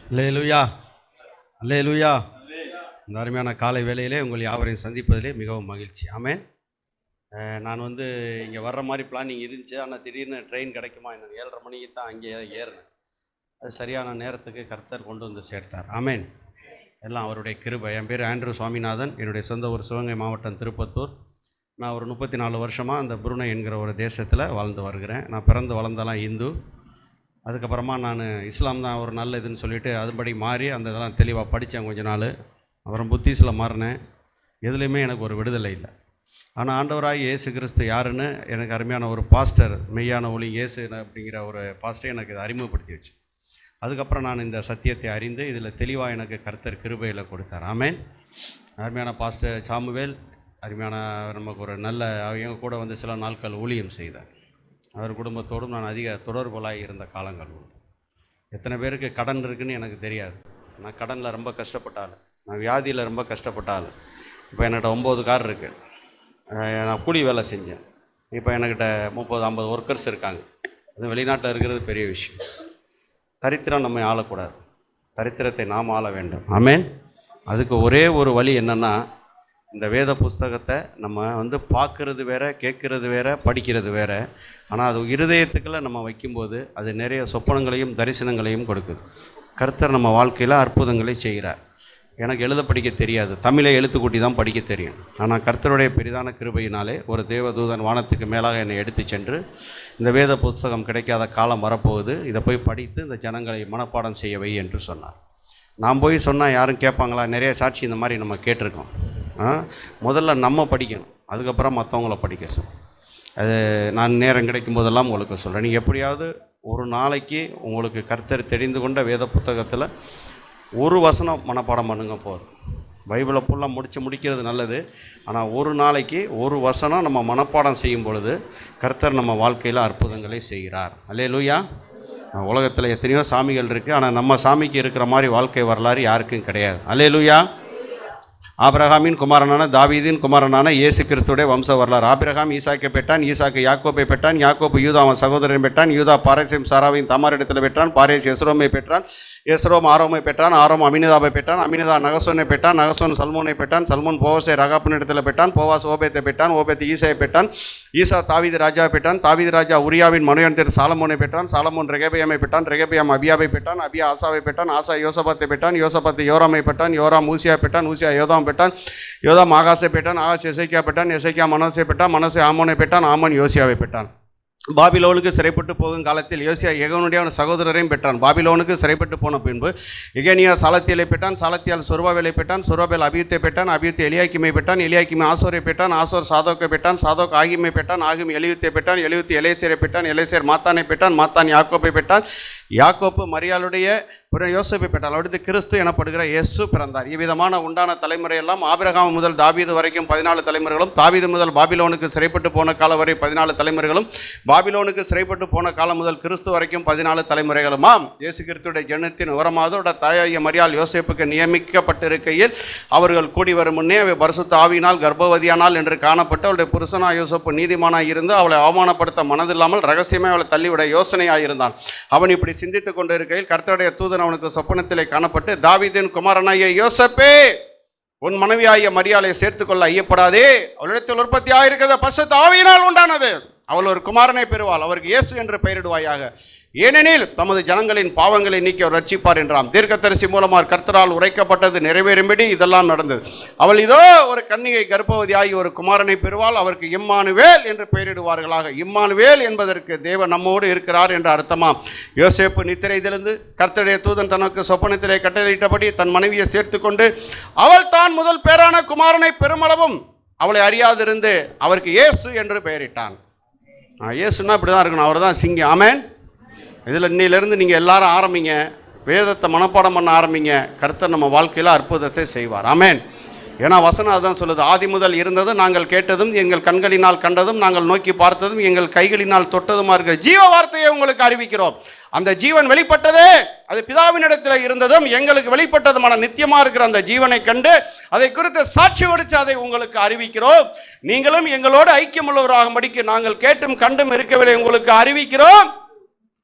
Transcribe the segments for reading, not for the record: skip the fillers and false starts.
அல்லேலூயா, அல்லேலூயா. இந்த அருமையான காலை வேளையிலே உங்கள் யாவரையும் சந்திப்பதிலே மிகவும் மகிழ்ச்சி. ஆமென். நான் இங்கே வர்ற மாதிரி பிளானிங் இருந்துச்சு. ஆனால் திடீர்னு ட்ரெயின் கிடைக்குமா என்ன 7:30 மணிக்கு தான் அங்கே ஏறினேன். அது சரியான நேரத்துக்கு கர்த்தர் கொண்டு வந்து சேர்த்தார். ஆமென். எல்லாம் அவருடைய கிருபை. என் பேர் ஆண்ட்ரூ சுவாமிநாதன். என்னுடைய சொந்த ஊர் சிவகங்கை மாவட்டம் திருப்பத்தூர். நான் ஒரு 34 வருஷமாக அந்த புருனை என்கிற ஒரு தேசத்தில் வாழ்ந்து வருகிறேன். நான் பிறந்து வளர்ந்தெல்லாம் இந்து. அதுக்கப்புறமா நான் இஸ்லாம் தான் ஒரு நல்ல இதுன்னு சொல்லிவிட்டு அதுபடி மாறி அந்த இதெல்லாம் தெளிவாக படித்தேன் கொஞ்ச நாள். அப்புறம் புத்திஸில் மாறினேன். எதுலேயுமே எனக்கு ஒரு விடுதலை இல்லை. ஆனால் ஆண்டவராய் இயேசு கிறிஸ்து யாருன்னு எனக்கு அருமையான ஒரு பாஸ்டர், மெய்யான ஒளி இயேசு அப்படிங்கிற ஒரு பாஸ்டரை எனக்கு இதை அறிமுகப்படுத்தி வச்சு. அதுக்கப்புறம் நான் இந்த சத்தியத்தை அறிந்து இதில் தெளிவாக எனக்கு கர்த்தர் கிருபையில் கொடுத்தார். ஆமென். அருமையான பாஸ்டர் சாமுவேல் அருமையான நமக்கு ஒரு நல்ல எங்கள் கூட சில நாட்கள் ஊழியம் செய்தார். அவர் குடும்பத்தோடும் நான் அதிக தொடர்புகளாக இருந்த காலங்கள் உண்டு. எத்தனை பேருக்கு கடன் இருக்குதுன்னு எனக்கு தெரியாது. நான் கடனில் ரொம்ப கஷ்டப்பட்டாள். நான் வியாதியில் ரொம்ப கஷ்டப்பட்டாள். இப்போ என்கிட்ட 9 கார் இருக்குது. நான் கூலி வேலை செஞ்சேன். இப்போ என்கிட்ட 30-50 ஒர்க்கர்ஸ் இருக்காங்க. அது வெளிநாட்டில் இருக்கிறது பெரிய விஷயம். தரித்திரம் நம்ம ஆளக்கூடாது. தரித்திரத்தை நாம் ஆள வேண்டும். ஆமென். அதுக்கு ஒரே ஒரு வழி என்னென்னா, இந்த வேத புஸ்தகத்தை நம்ம பார்க்குறது வேற, கேட்குறது வேற, படிக்கிறது வேற. ஆனால் அது இருதயத்துக்குள்ளே நம்ம வைக்கும்போது அது நிறைய சொப்பனங்களையும் தரிசனங்களையும் கொடுக்குது. கர்த்தர் நம்ம வாழ்க்கையில் அற்புதங்களை செய்கிறார். எனக்கு எழுத படிக்க தெரியாது. தமிழை எழுத்துக்கூட்டி தான் படிக்க தெரியும். ஆனால் கர்த்தருடைய பெரிதான கிருபையினாலே ஒரு தேவதூதன் வானத்துக்கு மேலாக என்னை எடுத்து சென்று, இந்த வேத புஸ்தகம் கிடைக்காத காலம் வரப்போகுது, இதை போய் படித்து இந்த ஜனங்களை மனப்பாடம் செய்ய வை என்று சொன்னார். நான் போய் சொன்னால் யாரும் கேட்பாங்களா? நிறைய சாட்சி இந்த மாதிரி நம்ம கேட்டிருக்கோம். முதல்ல நம்ம படிக்கணும், அதுக்கப்புறம் மற்றவங்கள படிக்க சொல்லும். அது நான் நேரம் கிடைக்கும் போதெல்லாம் உங்களுக்கு சொல்கிறேன். நீங்கள் எப்படியாவது ஒரு நாளைக்கு உங்களுக்கு கர்த்தர் தெரிந்து கொண்ட வேத புத்தகத்தில் ஒரு வசனம் மனப்பாடம் பண்ணுங்க போதும். பைபிளை ஃபுல்லாக முடிக்கிறது நல்லது. ஆனால் ஒரு நாளைக்கு ஒரு வசனம் நம்ம மனப்பாடம் செய்யும் பொழுது கர்த்தர் நம்ம வாழ்க்கையில் அற்புதங்களை செய்கிறார். அல்லேலூயா. உலகத்தில் எத்தனையோ சாமிகள் இருக்குது. ஆனால் நம்ம சாமிக்கு இருக்கிற மாதிரி வாழ்க்கை வரலாறு யாருக்கும் கிடையாது. அல்லேலூயா. ஆபிரகாமின் குமாரனான தாவீதின் குமாரனான இயேசு கிறிஸ்துடைய வம்ச வரலாறு. ஆபிரகாம் ஈசாக்கை பெற்றான், ஈசாக்கு யாக்கோபை பெற்றான், யாக்கோபு யூதா அவன் சகோதரன் பெற்றான், யூதா பாரேசையும் சாராவையும் தாமாரிடத்தில் பெற்றான், பாரேஸ் எஸ்ரோமை பெற்றான், எஸ்ரோம் ஆரோமை பெற்றான், ஆரோம் அமினதாபை பெற்றான், அமினதா நகசோனை பெற்றான், நகசோன் சல்மோனை பெற்றான், சல்மோன் போவாசை ரகாப்பின் இடத்துல பெற்றான், போவாஸ் ஓபேத்தை பெற்றான், ஓபேத்து ஈசாயை பெற்றான், ஈசா தாவீது ராஜாவை பெற்றான், தாவீது ராஜா உரியாவின் மனுயன் சாலமோனை பெற்றான், சாலமோன் ரெகபியாமை பெற்றான், ரெகபியாம் அபியாவை பெற்றான், அபியா ஆசாவை பெற்றான், ஆசா யோசபாத்தை பெற்றான், யோசபாத்து யோராமை பெற்றான், யோராம் ஊசியா பெற்றான், ஊசியா யோதாம் பெற்றான், யோதாம் ஆகாசை பெற்றான், ஆகாஸ் எசேக்கியா பெற்றான், எசேக்கியா மனோசை பெற்றான், மனோசை ஆமோனை பெற்றான், ஆமோன் யோசியாவை பெற்றான். பாபிலோனுக்கு சிறைப்பட்டு போகும் காலத்தில் யோசியா எகனுடைய சகோதரரையும் பெற்றான். பாபிலோனுக்கு சிறைப்பட்டு போன பின்பு எகனியா சாலத்தியலை பெற்றான், சாலத்தியால் சொர்பாபேலை பெற்றான், சொர்பாபேல் அபியூத்தை பெற்றான், அபியூத்தை எலியாக்கிமை பெற்றான், எலியாக்கிமை ஆசோரை பெற்றான், ஆசோர் சாதோக்கை பெற்றான், சாதோக் ஆகிமை பெற்றான், ஆகிம் எலியூத்தை பெற்றான், எலியூத்து எலேசேரை பெற்றான், எலேசேர் மாத்தானை பெற்றான், மாத்தான் யாக்கோப்பை பெற்றான், யாக்கோப்பு மரியாளுடைய யோசேப்பை பெற்றால். அடுத்து கிறிஸ்து எனப்படுகிற இயேசு பிறந்தார். இவ்விதமான உண்டான தலைமுறையெல்லாம் ஆபிரகாம் முதல் தாவீது வரைக்கும் 14 தலைமுறைகளும், தாவீது முதல் பாபிலோனுக்கு சிறைப்பட்டு போன காலம் வரை 14 தலைமுறைகளும், பாபிலோனுக்கு சிறைப்பட்டு போன காலம் முதல் கிறிஸ்து வரைக்கும் 14 தலைமுறைகளுமாம். இயேசு கிறிஸ்துடைய ஜனத்தின் உரமாதோட தாயாகிய மரியாள் யோசேப்புக்கு நியமிக்கப்பட்டிருக்கையில் அவர்கள் கூடி வரும் முன்னே அவை பரிசுத்த ஆவியினால் கர்ப்பவதியானால் என்று காணப்பட்டு அவளுடைய புருஷனா யோசேப்பு நீதிமானாக இருந்து அவளை அவமானப்படுத்த மனதில்லாமல் ரகசியமே அவளை தள்ளிவிட யோசனையாயிருந்தான். அவன் இப்படி சிந்தித்துக் கொண்டு இருக்கையில் கர்த்தருடைய தூதன் அவனுக்கு சொப்பனத்திலே காணப்பட்டு, தாவீதின் குமாரனாகிய யோசேப்பே, உன் மனைவியாகிய மரியாளை சேர்த்துக்கொள்ள ஐயப்படாதே. அவளிடத்தில் உற்பத்தியாயிருக்கிற பரிசுத்த ஆவியினால் உண்டானது. அவள் ஒரு குமாரனை பெறுவாள். அவருக்கு இயேசு என்று பெயரிடுவாயாக. ஏனெனில் தமது ஜனங்களின் பாவங்களை நீக்கி அவர் ரட்சிப்பார் என்றாம். தீர்க்கதரிசி மூலமாக கர்த்தரால் உரைக்கப்பட்டது நிறைவேறும்படி இதெல்லாம் நடந்தது. அவள் இதோ ஒரு கன்னிகை கர்ப்பவதியாகி ஒரு குமாரனை பெறுவாள். அவருக்கு இம்மானுவேல் என்று பெயரிடுவார்களாக. இம்மானுவேல் என்பதற்கு தேவன் நம்மோடு இருக்கிறார் என்ற அர்த்தமாம். யோசேப்பு நித்திரை தெளிந்து கர்த்தருடைய தூதன் தனக்கு சொப்பனத்திலே கட்டளையிட்டபடி தன் மனைவியை சேர்த்து கொண்டு அவள் தான் முதல் பேரான குமாரனை பெருமளவும் அவளை அறியாதிருந்து அவருக்கு இயேசு என்று பெயரிட்டான். இயேசுன்னா இப்படி தான் இருக்கணும். அவர் தான் சிங்கம். ஆமென். இதில் இன்னிலிருந்து நீங்கள் எல்லாரும் ஆரம்பிங்க, வேதத்தை மனப்பாடம் பண்ண ஆரம்பிங்க. கர்த்தர் நம்ம வாழ்க்கையில் அற்புதத்தை செய்வார். ஆமென். ஏன்னா வசனம் அதுதான் சொல்லுது. ஆதி முதல் இருந்தது, நாங்கள் கேட்டதும், எங்கள் கண்களினால் கண்டதும், நாங்கள் நோக்கி பார்த்ததும், எங்கள் கைகளினால் தொட்டதுமா இருக்கிற ஜீவ வார்த்தையை உங்களுக்கு அறிவிக்கிறோம். அந்த ஜீவன் வெளிப்பட்டதே அது பிதாவினிடத்தில் இருந்ததும் எங்களுக்கு வெளிப்பட்டதுமான நித்தியமாக இருக்கிற அந்த ஜீவனை கண்டு அதை குறித்து சாட்சி கொடுத்து அதை உங்களுக்கு அறிவிக்கிறோம். நீங்களும் எங்களோடு ஐக்கியம் உள்ளவராகும்படிக்கு நாங்கள் கேட்டும் கண்டும் இருக்கவில்லை உங்களுக்கு அறிவிக்கிறோம்.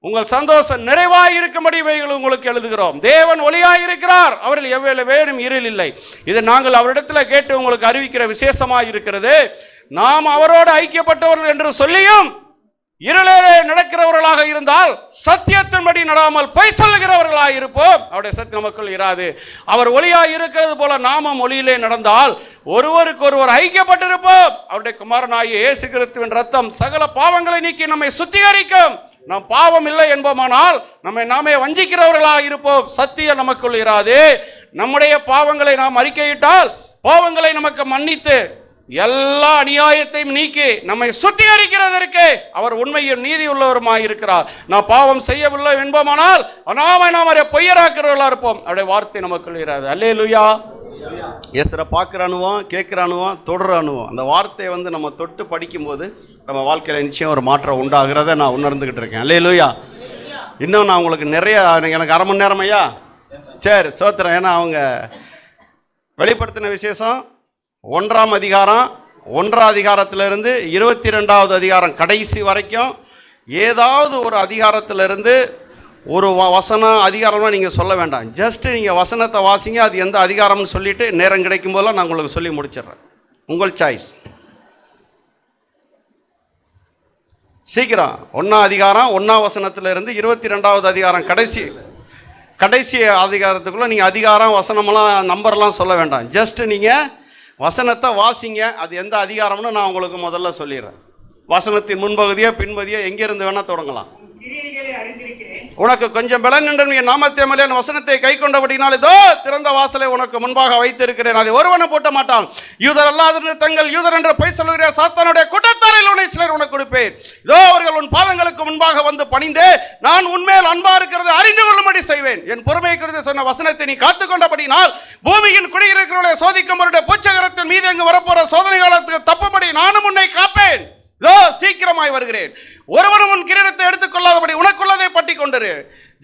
உங்கள் சந்தோஷம் நிறைவாய் இருக்கும்படி இவைகள் உங்களுக்கு எழுதுகிறோம். தேவன் ஒளியாய் இருக்கிறார், அவரில் எவ்வளவு வேறும் இருள் இல்லை. இது நாங்கள் அவரிடத்தில் கேட்டு உங்களுக்கு அறிவிக்கிற விசேஷமாய் இருக்கிறது. நாம் அவரோடு ஐக்கியப்பட்டவர்கள் என்று சொல்லியும் இருளிலே நடக்கிறவர்களாக இருந்தால் சத்தியத்தின்படி நடாமல் பொய் சொல்லுகிறவர்களாக இருப்போம், அவருடைய சத்தியம் நமக்குள் இராது. அவர் ஒளியாய் இருக்கிறது போல நாமும் ஒளியிலே நடந்தால் ஒருவருக்கு ஒருவர் ஐக்கியப்பட்டிருப்போம். அவருடைய குமாரனாகிய இயேசு கிறிஸ்துவின் ரத்தம் சகல பாவங்களை நீக்கி நம்மை சுத்திகரிக்கும். நாம் பாவம் இல்லை என்போமானால் நம்மை நாமே வஞ்சிக்கிறவர்களாக இருப்போம், சத்தியம் நமக்குள் இராது. நம்முடைய பாவங்களை நாம் அறிக்கையிட்டால் பாவங்களை நமக்கு மன்னித்து எல்லா அநியாயத்தையும் நீக்கி நம்மை சுத்திகரிக்கிறதற்கு அவர் உண்மையும் நீதி உள்ளவருமாய் இருக்கிறார். நாம் பாவம் செய்யவில்லை என்போமானால் நாம் பொய்யராக்கிறவர்களா இருப்போம், அவருடைய வார்த்தை நமக்குள் இராது. அல்லேலூயா. ஏசுற பார்க்குற அனுபவம், கேட்குற அனுபவம், தொடர அனுபவம், அந்த வார்த்தையை நம்ம தொட்டு படிக்கும்போது நம்ம வாழ்க்கையில் நிச்சயம் ஒரு மாற்றம் உண்டாகிறத நான் உணர்ந்துக்கிட்டு இருக்கேன். அல்லேலூயா. இன்னும் நான் உங்களுக்கு நிறைய, எனக்கு அரை மணி நேரம் ஐயா, சரி சோத்திரம். ஏன்னா அவங்க வெளிப்படுத்தின விசேஷம் 1ஆம் அதிகாரம் 1ஆம் அதிகாரத்திலிருந்து 22வது அதிகாரம் கடைசி வரைக்கும் ஏதாவது ஒரு அதிகாரத்திலிருந்து ஒரு வசனம் அதிகாரம்லாம் நீங்கள் சொல்ல வேண்டாம். ஜஸ்ட் நீங்கள் வசனத்தை வாசிங்க, அது எந்த அதிகாரம்னு சொல்லிவிட்டு நேரம் கிடைக்கும் போதெல்லாம் நான் உங்களுக்கு சொல்லி முடிச்சிடுறேன். உங்கள் சாய்ஸ். சீக்கிரம் 1ஆம் அதிகாரம் 1ஆம் வசனத்திலிருந்து 22வது அதிகாரம் கடைசி அதிகாரத்துக்குள்ளே நீங்கள் அதிகாரம் வசனமெல்லாம் நம்பர்லாம் சொல்ல வேண்டாம். ஜஸ்ட் நீங்கள் வசனத்தை வாசிங்க, அது எந்த அதிகாரம்னு நான் உங்களுக்கு முதல்ல சொல்லிடுறேன். வசனத்தின் முன்பகுதியோ பின்பகுதியோ எங்கிருந்து வேணால் தொடங்கலாம். உனக்கு கொஞ்சம் பலன் என்று என் நாமத்தை மேலே வசனத்தை கை கொண்டபடினால் இதோ திறந்த வாசலை உனக்கு முன்பாக வைத்திருக்கிறேன், அதை ஒருவனை பூட்ட மாட்டான். யூதர் அல்லாத தங்கள் யூதர் என்று பொய் சொல்லுகிற சாத்தானுடைய கூட்டத்தாரில் உன்னை சிலர் உனக்கு கொடுப்பேன். இதோ அவர்கள் உன் பாதங்களுக்கு முன்பாக வந்து பணிந்து நான் உன்மேல் அன்பா இருக்கிறதை அறிந்து கொள்ளும்படி செய்வேன். என் பொறுமையை குறித்து சொன்ன வசனத்தை நீ காத்துக்கொண்டபடினால் பூமியின் குடியிருக்கிறவர்களை சோதிக்கும் பூச்சகரத்தின் மீது எங்கு வரப்போற சோதனை காலத்துக்கு தப்பும்படி நானும் உன்னை காப்பேன். இதோ சீக்கிரமாய் வருகிறேன். ஒருவனும் உன் கிரீடத்தை எடுத்துக்கொள்ளாதபடி உனக்குள்ளதை பற்றி கொண்டிரு.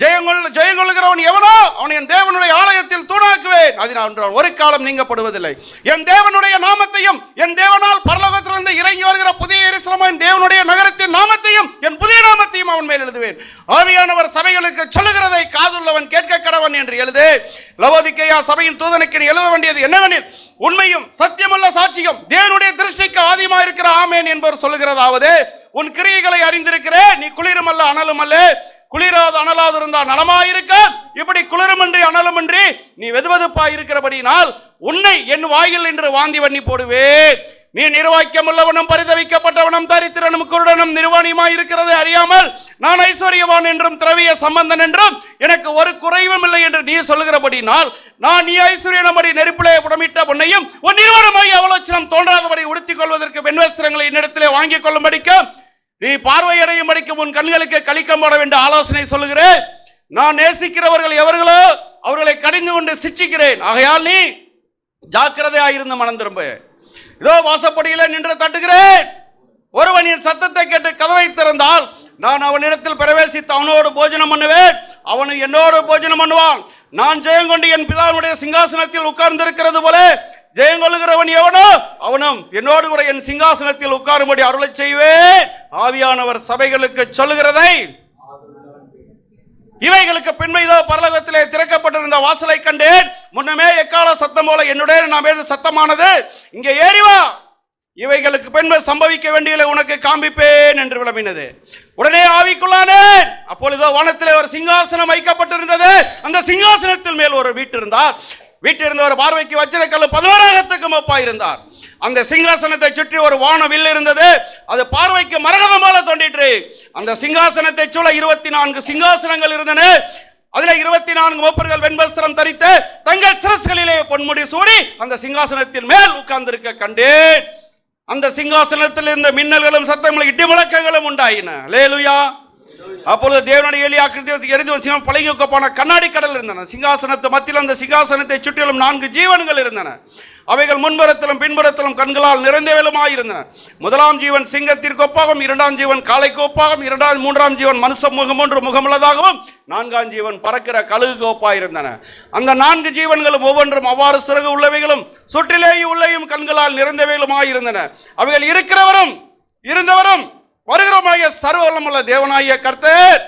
ஜெயங்கொள்ளுகிறவன் எவனோ அவன் என் தேவனுடைய ஆலயத்தில் தூணாக்குவேன், அதனால் ஒரு காலம் நீங்கப்படுவதில்லை. என் தேவனுடைய நாமத்தையும் என் தேவனால் பரலோகத்திலிருந்து இறங்கி வருகிற புதிய எருசலேம் என் தேவனுடைய நகரத்தின் நாமத்தையும் என் புதிய நாமத்தையும் அவன் மேல் எழுதுவேன். ஆவியானவர் சபைகளுக்கு சொல்லுகிறதை காதுள்ளவன் கேட்க கடவன் என்று எழுது. லவோதிக்கேயா சபையின் தூதனுக்கு எழுத வேண்டியது என்னவெனில், உண்மையும் சத்தியமுள்ள சாட்சியும் தேவனுடைய திருஷ்டிக்கு ஆதியமாக இருக்கிற ஆமேன் என்பவர் சொல்லுகிறதாவது, உன் கிரியைகளை அறிந்திருக்கிறேன், நீ குளிரும் அல்ல அனலும் அல்ல. குளிராது அனலாது இருந்தால் நலமாயிருக்க, இப்படி குளிருமின்றி அனலுமின்றி நீ வெதுவெதுப்பாய் இருக்கிறபடினால் உன்னை என் வாயில் என்று வாந்தி பண்ணி போடுவேன். நீ நிர்வாக்கியம் உள்ளவனும் பரிதவிக்கப்பட்டவனும் தரித்திரனும் குருடனும் நிர்வாணியுமாய் இருக்கிறது அறியாமல் நான் ஐஸ்வர்யவான் என்றும் திரவிய சம்பந்தன் என்றும் எனக்கு ஒரு குறைவும் இல்லை என்று நீ சொல்லுகிறபடினால் நான் நீ ஐஸ்வர்யனபடி நெருப்பிலே புடமிட்ட உன்னையும் உன் நிறுவனமாய் அவலட்சணம் தோன்றாதபடி உடுத்திக் கொள்வதற்கு வெண்வஸ்திரங்களை என்னிடத்திலே வாங்கிக் கொள்ளும்படிக்கும் நீ பார்வையடையும் படிக்கும் உன் கண்களுக்கு கலிக்கப்பட வேண்டிய ஆலோசனை சொல்லுகிறேன். நான் நேசிக்கிறவர்கள் எவர்களோ அவர்களை கடிந்து கொண்டு சிச்சிக்கிறேன். ஆகையால் நீ ஜாக்கிரதையாயிருந்து மனம் திரும்ப. இதோ வாசப்படியில நின்று தட்டுகிறேன். ஒருவன் என் சத்தத்தை கேட்டு கதவை திறந்தால் நான் அவனிடத்தில் பிரவேசித்து அவனோடு போஜனம் பண்ணுவேன், அவனு என்னோடு போஜனம் பண்ணுவான். நான் ஜெயங்கொண்டு என் பிதாவுடைய சிங்காசனத்தில் உட்கார்ந்து இருக்கிறது போல ஜெயங்கொள்ளுகிறவன் எவனோ அவனும் என்னோடு கூட என் சிங்காசனத்தில் உட்காரும்படி அருளை செய்வேன். ஆவியானவர் சபைகளுக்கு சொல்லுகிறதை இவைகளுக்கு பின்மைதோ பரலோகத்திலே திறக்கப்பட்டிருந்த வாசலை கண்டேன். முன்னமே எக்கால சத்தம் போல என்னுடைய நான் சத்தமானது, இங்கே ஏறிவா, இவைகளுக்கு பின்பு சம்பவிக்க வேண்டியதை உனக்கு காண்பிப்பேன் என்று விளம்பினது. உடனே ஆவிக்குள்ளானேன். அப்பொழுதோ வானத்திலே ஒரு சிங்காசனம் வைக்கப்பட்டிருந்தது. அந்த சிங்காசனத்தில் மேல் ஒரு வீட்டிருந்தவர் பார்வைக்கு வச்சிரக்கல்ல 11 ஒப்பாயிருந்தார். அந்த சிங்காசனத்தை சுற்றி ஒரு வானவில் இருந்தது. அது பார்வைக்கு மரகதமால தோன்றிற்று. அந்த சிங்காசனத்தை சூழ 24 சிங்காசனங்கள் இருந்தன. அதில் 24 மூப்பர்கள் வெண்வஸ்திரம் தரித்து தங்கள் சிரஸ்களிலே பொன்முடி சூடி அந்த சிங்காசனத்தின் மேல் உட்கார்ந்திருக்க கண்டேன். அந்த சிங்காசனத்தில் இருந்த மின்னல்களும் சத்தங்களும் இடி முழக்கங்களும் உண்டாயின. அல்லேலூயா. அப்பொழுது தேவனுடைய எலியாக்கிரத்தை எரிந்து வச்சு பழகி போன கண்ணாடி கடல் இருந்தன. சிங்காசனத்து மத்தியில் அந்த சிங்காசனத்தை சுற்றிலும் 4 ஜீவன்கள் இருந்தன. அவைகள் முன்புறத்திலும் பின்புறத்திலும் கண்களால் நிறைந்தவளுமாயிருந்தன. முதலாம் ஜீவன் சிங்கத்திற்கு ஒப்பாகவும், 2ஆம் ஜீவன் காளைக்கு ஒப்பாகவும், 3ஆம் ஜீவன் மனுஷ முகம் ஒன்று முகமுள்ளதாகவும், 4ஆம் ஜீவன் பறக்கிற கழுகு ஒப்பாயிருந்தன. அந்த 4 ஜீவன்களும் ஒவ்வொன்றும் அவ்வாறு சிறகு உள்ளவைகளும் சுற்றிலேயும் உள்ளேயும் கண்களால் நிறைந்தவைகளுமாயிருந்தன. அவைகள் இருக்கிறவரும் இருந்தவரும் வருகிறவருமாகிய சர்வவல்லமையுள்ள தேவனாகிய கர்த்தர்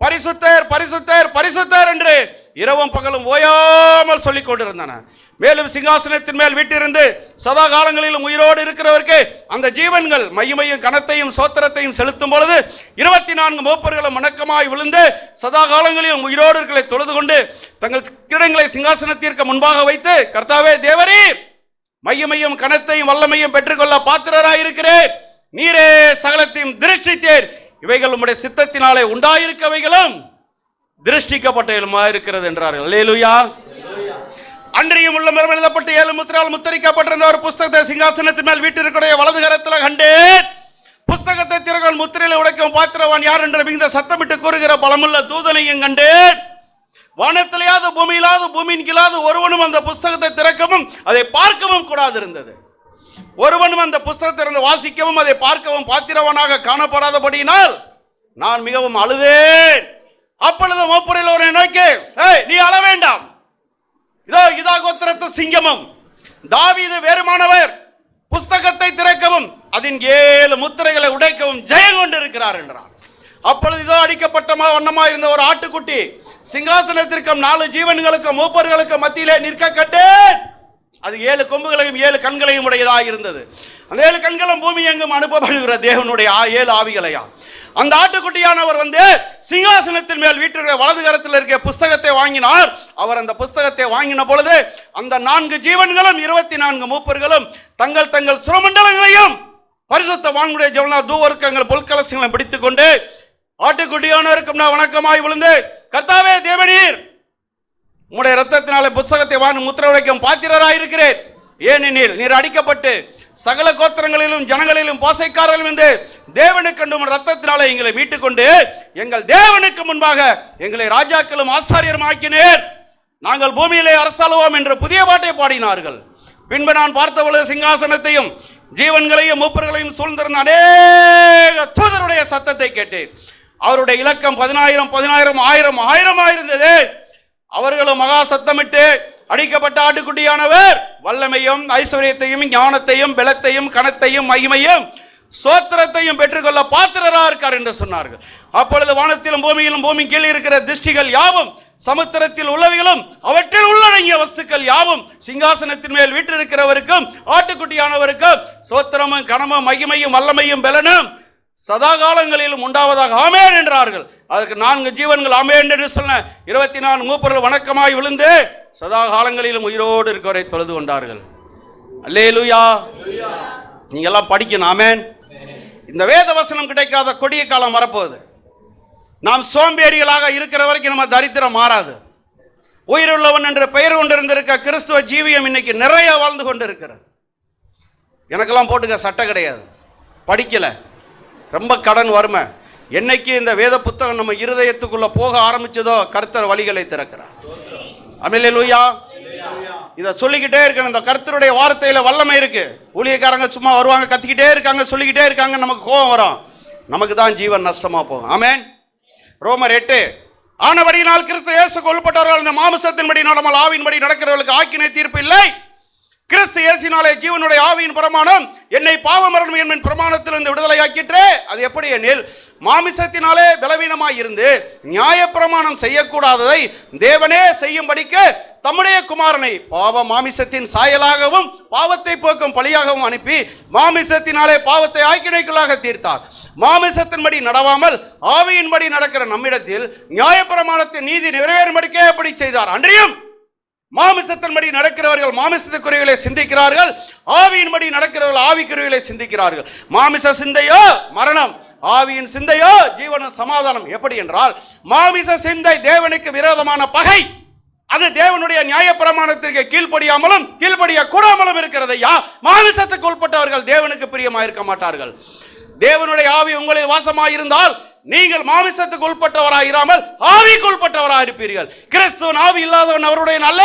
பரிசுத்தர் பரிசுத்தர் பரிசுத்தர் என்று இரவும் பகலும் ஓயாமல் சொல்லிக் கொண்டிருந்தன. மேலும் சிங்காசனத்தின் மேல் வீட்டிருந்து சதா காலங்களிலும் உயிரோடு இருக்கிறவருக்கு அந்த ஜீவன்கள் மையமையும் கனத்தையும் சோத்திரத்தையும் செலுத்தும் பொழுது 24 மூப்பர்களும் வணக்கமாய் விழுந்து சதா காலங்களிலும் உயிரோடு இருக்கிற தொழுது கொண்டு தங்கள் கிரீடங்களை சிங்காசனத்திற்கு முன்பாக வைத்து, கர்த்தாவே தேவரீர் மையமையும் கனத்தையும் வல்லமையும் பெற்றுக்கொள்ள பாத்திரராயிருக்கிறேன், நீரே சகலத்தையும் திருஷ்டித்தீர், இவைகள் உம்முடைய சித்தத்தினாலே உண்டாயிருக்கவைகளும் திருஷ்டிக்கப்பட்டவைகளுமா இருக்கிறது என்றார்கள். அல்லேலூயா. அன்றியும் உள்ள மரம் எழுதப்பட்டு 7 முத்திரையால் முத்திரிக்கப்பட்டிருந்த ஒரு புஸ்தகத்தை சிங்காசனத்தின் மேல் வீட்டிற்குடைய வலது கரத்தில் கண்டேன். புஸ்தகத்தை திறங்கள் முத்திரையில உடைக்கும் பாத்திரவான் யார் என்று மிகுந்த சத்தமிட்டு கூறுகிற பலமுள்ள தூதனையும் கண்டேன். வானத்திலேயாவது பூமியிலாவது பூமியின் கீழாவது ஒருவனும் அந்த புஸ்தகத்தை திறக்கவும் அதை பார்க்கவும் கூடாது இருந்தது. ஒருவனும் அந்த புஸ்தகத்தை இருந்து வாசிக்கவும் அதை பார்க்கவும் பாத்திரவனாக காணப்படாதபடியினால் நான் மிகவும் அழுதேன். அப்பொழுது மூப்பரில் ஒரு நோக்கி, நீ அழ வேண்டாம், இதோ யூதா கோத்திரத்து சிங்கமும் தாவீது வேறுமானவர் புஸ்தகத்தை திறக்கவும் அதன் 7 முத்திரைகளை உடைக்கவும் ஜெயம் கொண்டிருக்கிறார் என்றார். அப்பொழுது இதோ அடிக்கப்பட்ட வண்ணமா இருந்த ஒரு ஆட்டுக்குட்டி சிங்காசனத்திற்கும் 4 ஜீவன்களுக்கும் மூப்பர்களுக்கும் மத்தியிலே நிற்க கண்டேன். அது 7 கொம்புகளையும் 7 கண்களையும் உடையதாக இருந்தது. அந்த 7 கண்களும் பூமி எங்கும் அனுப்பப்படுகிற தேவனுடைய 7 ஆவிகளையா. அந்த ஆட்டுக்குட்டியானவர் வந்து சிங்காசனத்தின் மேல் வீட்டிற்கு வலது கரத்தில் இருக்க புஸ்தகத்தை வாங்கினார். அவர் அந்த புஸ்தகத்தை வாங்கின பொழுது அந்த 4 ஜீவன்களும் 24 மூப்பர்களும் தங்கள் தங்கள் சுரமண்டலங்களையும் பரிசுத்த வான்முடைய ஜெபனா தூவர்க்கங்கள் பொற்கலசங்களையும் பிடித்துக் கொண்டு ஆட்டுக்குட்டியானவருக்கும் நான் வணக்கமாய் விழுந்து, கர்த்தாவே தேவனீர் உம்முடைய இரத்தத்தினாலே புஸ்தகத்தை வாங்கி முத்திரை உடைக்கும் பாத்திரராயிருக்கிறேன், ஏனெனில் நீர் அடிக்கப்பட்டு சகல கோத்திரங்களிலும் ஜனங்களிலும் பாசைக்காரர்களும் இருந்து தேவனுக்கு ரத்தத்தினாலே எங்களை மீட்டுக் கொண்டு எங்கள் தேவனுக்கு முன்பாக எங்களை ராஜாக்களும் ஆசாரியரும் ஆக்கினேர், நாங்கள் பூமியிலே அரசாளுவோம் என்று புதிய பாட்டை பாடினார்கள். பின்பு நான் பார்த்தபொழுது சிங்காசனத்தையும் ஜீவன்களையும் மூப்பர்களையும் சூழ்ந்திருந்த அநேக தூதருடைய சத்தத்தை கேட்டேன். அவருடைய இலக்கம் 10,000 10,000 1000 1000 இருந்தது. அவர்களும் மகா சத்தமிட்டு, அடிக்கப்பட்ட ஆட்டுக்குட்டியானவர் வல்லமையும் ஐஸ்வர்யத்தையும் ஞானத்தையும் பலத்தையும் கனத்தையும் மகிமையும் சோத்திரத்தையும் பெற்றுக்கொள்ள பாத்திரரா இருக்கார் என்று சொன்னார்கள். அப்பொழுது வானத்திலும் பூமியிலும் பூமி கீழே இருக்கிற திருஷ்டிகள் யாவும் சமுத்திரத்தில் உள்ளவைகளும் அவற்றில் உள்ளடங்கிய வஸ்துக்கள் யாவும் சிங்காசனத்தின் மேல் வீற்றிருக்கிறவருக்கும் ஆட்டுக்குட்டியானவருக்கும் சோத்திரமும் கனமும் மகிமையும் வல்லமையும் பலனும் சதா காலங்களிலும் உண்டாவதாக ஆமென் என்றார்கள். அதற்கு 4 ஜீவன்கள் ஆமென் என்று சொன்ன 24 மூப்பர்கள் வணக்கமாய் விழுந்து சதா காலங்களிலும் உயிரோடு இருக்கவரை தொழுது கொண்டார்கள். அல்லேலூயா. நீங்க எல்லாம் படிக்கணும். ஆமென். இந்த வேத வசனம் கிடைக்காத கொடிய காலம் வரப்போகுது. நாம் சோம்பேறிகளாக இருக்கிற வரைக்கும் நம்ம தரித்திரம் மாறாது. உயிருள்ளவன் என்ற பெயர் கொண்டிருந்திருக்க கிறிஸ்துவ ஜீவியம் இன்னைக்கு நிறைய வாழ்ந்து கொண்டு இருக்கிறது. எனக்கெல்லாம் போட்டுக்க சட்டை கிடையாது, படிக்கல, ரொம்ப கடன் வறுமை. என்னைக்கு இந்த வேத புத்தகம் நம்ம இருதயத்துக்குள்ள போக ஆரம்பிச்சதோ கர்த்தர் வழிகளை திறக்கிறார். அல்லேலூயா. இதை சொல்லிக்கிட்டே இருக்கணும். இந்த கர்த்தருடைய வார்த்தையில வல்லமை இருக்கு. ஊழியக்காரங்க சும்மா வருவாங்க, கத்திக்கிட்டே இருக்காங்க, சொல்லிக்கிட்டே இருக்காங்க, நமக்கு கோபம் வரும், நமக்கு தான் ஜீவன் நஷ்டமா போகும். ஆமென். ரோமர் 8, ஆனபடியினால் கிறிஸ்து இயேசுக்கு உட்பட்டவர்கள் இந்த மாம்சத்தின்படி நடமால் ஆவியின்படி நடக்கிறவர்களுக்கு ஆக்கினை தீர்ப்பு இல்லை. கிறிஸ்து இயேசுவினாலே ஜீவனுடைய ஆவியின் பிரமாணம் என்னை பாவமரணம் என்பன் பிரமாணத்திலிருந்து விடுதலையாக்கிற்றே. அது எப்படி எனில், மாமிசத்தினாலே பலவீனமாய் இருந்து நியாய பிரமாணம் செய்யக்கூடாததை தேவனே செய்யும்படிக்கு தம்முடைய குமாரனை பாவ மாமிசத்தின் சாயலாகவும் பாவத்தை போக்கும் பலியாகவும் அனுப்பி மாமிசத்தினாலே பாவத்தை ஆக்கினைக்குள்ளாக தீர்த்தார். மாமிசத்தின்படி நடவாமல் ஆவியின்படி நடக்கிற நம்மிடத்தில் நியாய பிரமாணத்தின் நீதி நிறைவேறும்படிக்கே அப்படி செய்தார். அன்றியும் மாமிசத்தின்படி நடக்கிறவர்கள் மாமிசத்துக்குரியவர்களை சிந்திக்கிறார்கள், ஆவியின்படி நடக்கிறவர்கள் ஆவிக்குரியவர்களை சிந்திக்கிறார்கள். மாமிச சிந்தையோ மரணம், ஆவியின் சிந்தையோ ஜீவனும் சமாதானம். எப்படி என்றால், மாமிச சிந்தை தேவனுக்கு விரோதமான பகை. அது தேவனுடைய நியாய பிரமாணத்திற்கு கீழ்ப்படியாமலும் கீழ்ப்படிய கூடாமலும் இருக்கிறது. மாமிசத்துக்கு உட்பட்டவர்கள் தேவனுக்கு பிரியமாக இருக்க மாட்டார்கள். தேவனுடைய ஆவி உங்களில் வாசமாயிருந்தால் நீங்கள் மாமிசத்துக்கு உட்பட்டவராயிராமல் ஆவிக்கு உட்பட்டவராக இருப்பீர்கள். கிறிஸ்துவின் ஆவி இல்லாதவன் அவருடைய நல்ல.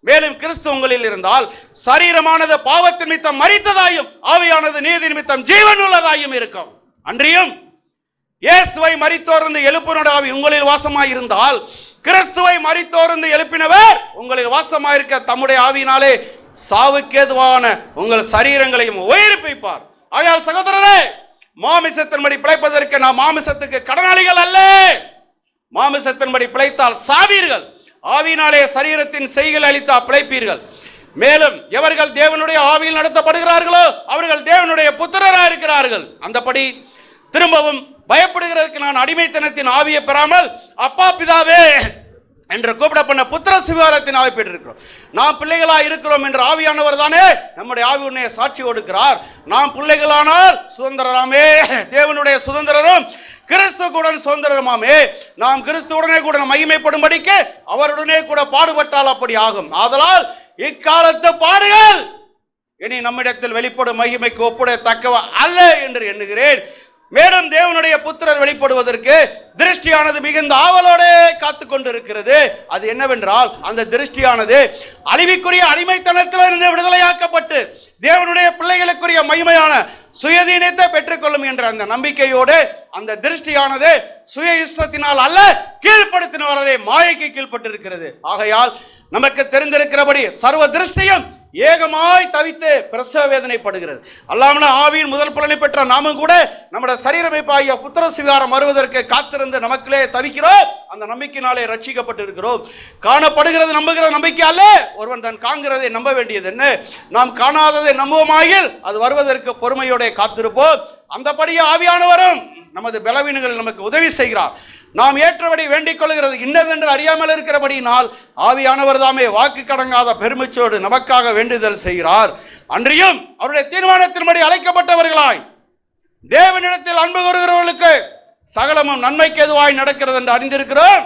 மேலும் கிறிஸ்து உங்களில் இருந்தால் சரீரமானது பாவத்தின் நிமித்தம் மரித்ததாயும் ஆவியானது நீதி நிமித்தம் ஜீவன் உள்ளதாயும் இருக்கும். அன்றியும் இயேசுவை மரித்தோர்ந்து எழுப்பினோட ஆவி உங்களில் வாசமாயிருந்தால் கிறிஸ்துவை மரித்தோர்ந்து எழுப்பினவர் உங்களில் வாசமாயிருக்க தம்முடைய ஆவியினாலே சாவுக்கேதுவான உங்கள் சரீரங்களையும் உயிர்ப்பிப்பார். ஆகையால் சகோதரரே, மாமிசத்தின்படி பிழைப்பதற்கு நாம் மாமிசத்துக்கு கடனாளிகள் அல்ல. மாமிசத்தின்படி பிழைத்தால் சாவீர்கள், ஆவியினாலே சரீரத்தின் செய்கள் அளித்தால் பிழைப்பீர்கள். மேலும் எவர்கள் தேவனுடைய ஆவியில் நடத்தப்படுகிறார்களோ அவர்கள் தேவனுடைய புத்திரராக இருக்கிறார்கள். அந்தபடி திரும்பவும் பயப்படுகிறதுக்கு நான் அடிமைத்தனத்தின் ஆவியை பெறாமல் அப்பா பிதாவே என்று கூப்பிடப்பட்ட புத்திர சுவிகாரத்தின் ஆவி பெற்றிருக்கிறோம். நாம் பிள்ளைகளாக இருக்கிறோம் என்ற ஆவியானவர் தானே நம்முடைய ஆவி உன்னை சாட்சி கொடுக்கிறார். நாம் பிள்ளைகளானால் சுதந்திரராமே, தேவனுடைய சுதந்திரரும் கிறிஸ்துவுடன் சுதந்திரமாமே. நாம் கிறிஸ்துவுடனே கூட மகிமைப்படும்படிக்கு அவருடனே கூட பாடுபட்டால் அப்படி ஆகும். ஆதலால் இக்காலத்து பாடுகள் இனி நம்மிடத்தில் வெளிப்படும் மகிமைக்கு ஒப்புடையத்தக்கவ அல்ல என்று எண்ணுகிறேன். மேலும் தேவனுடைய புத்திரர் வெளிப்படுவதற்கு திருஷ்டியானது மிகுந்த ஆவலோடு காத்து கொண்டிருக்கிறது. அது என்னவென்றால், அந்த திருஷ்டியானது அழிவுக்குரிய அடிமைத்தனத்திலிருந்து விடுதலையாக்கப்பட்டு தேவனுடைய பிள்ளைகளுக்குரிய மகிமையான சுயதீனத்தை பெற்றுக்கொள்ளும் என்ற அந்த நம்பிக்கையோடு அந்த திருஷ்டியானது சுய இஷ்டத்தினால் அல்ல, கீழ்ப்படுத்தினவரே மாயைக்கு கீழ்பட்டிருக்கிறது. ஆகையால் நமக்கு தெரிந்திருக்கிறபடி சர்வ திருஷ்டியும் ஏகமாய் தவித்து பிரசவ வேதனைப்படுகிறது. அல்லாமல் ஆவியின் முதல் பலனை பெற்ற நாமும் கூட நம்முடைய சரீரமைப்பாகிய புத்திர சுவிகாரம் வருவதற்கு காத்திருந்து நமக்குள்ளே தவிக்கிறோம். அந்த நம்பிக்கையினாலே ரட்சிக்கப்பட்டு இருக்கிறோம். காணப்படுகிறது நம்புகிற நம்பிக்கை அல்ல, ஒருவன் தான் காண்கிறதை நம்ப வேண்டியது என்ன? நாம் காணாததை நம்புவோமாயில் அது வருவதற்கு பொறுமையோட காத்திருப்போம். அந்தபடியே ஆவியானவரும் நமது பலவீனங்கள் நமக்கு உதவி செய்கிறார். நாம் ஏற்றபடி வேண்டிக் கொள்கிறது இன்னதென்று அறியாமல் இருக்கிறபடியினால் ஆவியானவர் தாமே வாக்கு கடங்காத பெருமிச்சோடு நமக்காக வேண்டுதல் செய்கிறார். அன்றியும் அவருடைய தீர்மானத்தின்படி அழைக்கப்பட்டவர்களாய் தேவனிடத்தில் அன்பு கூறுகிறவர்களுக்கு சகலமும் நன்மைக்கு எதுவாய் நடக்கிறது என்று அறிந்திருக்கிறோம்.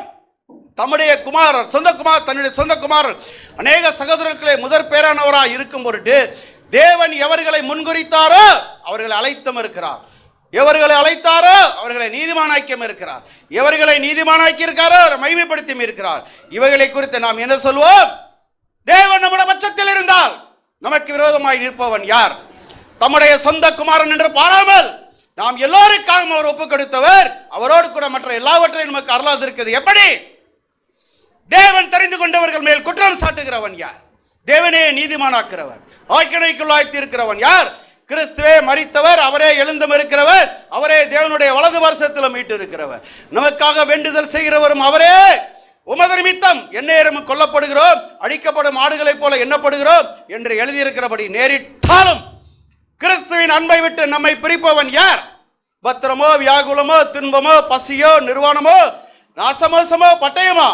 தம்முடைய குமாரர் தன்னுடைய சொந்த குமாரர் அநேக சகோதரர்களே முதற் பேரானவராய் இருக்கும் பொருட்டு தேவன் எவர்களை முன்குறித்தாரோ அவர்களை அழைத்தும் இருக்கிறார். எவர்களை அழைத்தாரோ அவர்களை நீதிமானாக்கியும் இருக்கிறார். எவர்களை நீதிமானாக்கி இருக்காரோ மகிமைப்படுத்தியும் இருக்கிறார். இவைகளை குறித்து நாம் என்ன சொல்வோம்? தேவன் நம்முடைய பட்சத்தில் இருந்தால் நமக்கு விரோதமாய் நிற்பவன் யார்? தம்முடைய சொந்த குமாரன் என்று பாராமல் நாம் எல்லோருக்காகவும் அவர் ஒப்புக் கொடுத்தவர், அவரோடு கூட மற்ற எல்லாவற்றையும் நமக்கு அருளாதிருக்கிறது எப்படி? தேவன் தெரிந்து கொண்டவர்கள் மேல் குற்றம் சாட்டுகிறவன் யார்? தேவனே நீதிமானாக்கிறவர், ஆக்கினைக்குள்ளாய்த்து இருக்கிறவன் யார்? கிறிஸ்துவே மரித்தவர், அவரே எழுந்தும் இருக்கிறவர், அவரே தேவனுடைய வலது வருஷத்திலும் மீட்டு இருக்கிறவர், நமக்காக வேண்டுதல் செய்கிறவரும் அவரே. உமது நிமித்தம் எந்நேரமும் கொல்லப்படுகிறோம், அழிக்கப்படும் ஆடுகளைப் போல எண்ணப்படுகிறோம் என்று எழுதியிருக்கிறபடி நேரிட்டாலும் கிறிஸ்துவின் அன்பை விட்டு நம்மை பிரிப்பவன் யார்? பத்திரமோ, வியாகுலமோ, துன்பமோ, பசியோ, நிர்வாணமோ, நாசமோசமோ, பட்டயமோ,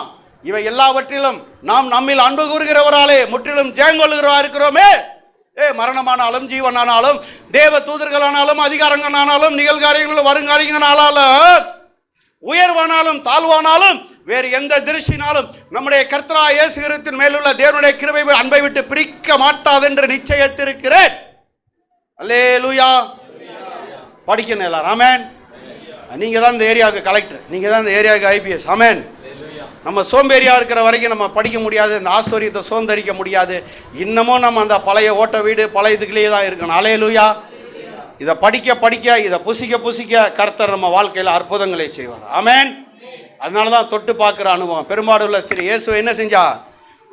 இவை எல்லாவற்றிலும் நாம் நம்மில் அன்பு கூறுகிறவராலே முற்றிலும் ஜெயங்கொள்ளுகிறவா இருக்கிறோமே. மரணமானாலும் ஜீவனானாலும் தேவ தூதர்களானாலும் அதிகாரங்களானாலும் நிகழ்காரியங்களும் வருங்காரியங்களானாலும் உயர்வானாலும் தாழ்வானாலும் வேறு எந்த திருஷ்டினாலும் நம்முடைய கர்த்தராகிய இயேசு கிறிஸ்துவின் மேலுள்ள தேவனுடைய கிருபை அன்பை விட்டு பிரிக்க மாட்டாது என்று நிச்சயித்திருக்கிறேன். அல்லேலூயா. படிக்கணும் எல்லாரும். ஆமென். நீங்க தான் இந்த ஏரியாவுக்கு கலெக்டர், நீங்க தான் இந்த ஏரியாவுக்கு ஐபிஎஸ். ஆமென். நம்ம சோம்பேறியாக இருக்கிற வரைக்கும் நம்ம படிக்க முடியாது, இந்த ஆச்சரியத்தை சுதந்திரிக்க முடியாது. இன்னமும் நம்ம அந்த பழைய ஓட்ட வீடு பழைய இதுக்குள்ளேயே தான் இருக்கணும். அல்லேலூயா. இதை படிக்க படிக்க இதை புசிக்க புசிக்க கர்த்தர் நம்ம வாழ்க்கையில் அற்புதங்களை செய்வார். ஆமென். அதனால தான் தொட்டு பார்க்குற அனுபவம். பெரும்பாடுள்ள ஸ்திரீ இயேசுவை என்ன செஞ்சா?